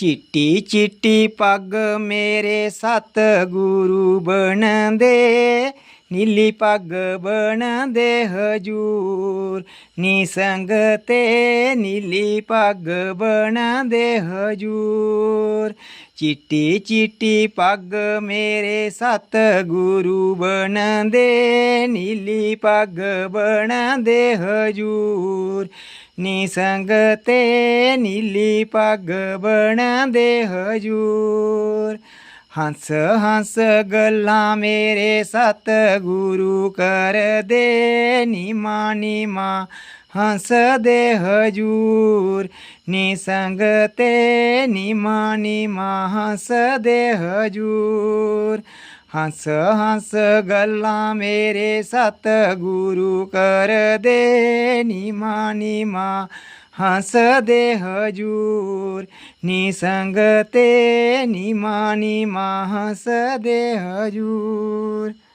चिट्टी चिट्टी पग मेरे सतगुरु बन दे, नीली पग बन दे हजूर। निसंगते नीली पग बन दे हजूर। चिट्टी चिट्टी पग मेरे सतगुरु बन दे, नीली पग बन दे हजूर। निसंगते नीली पग बन दे हजूर। हंस हंस गल्लां मेरे सतगुरु कर दे, नीमा नीमा हंस दे हजूर। निसंगते नीमा नीमा हंस दे हजूर। हंस हंस गल्लां मेरे सतगुरु कर दे, नीमा नीमा हंस दे हजूर। निसंगते नीमा नीमा हंस दे हजूर।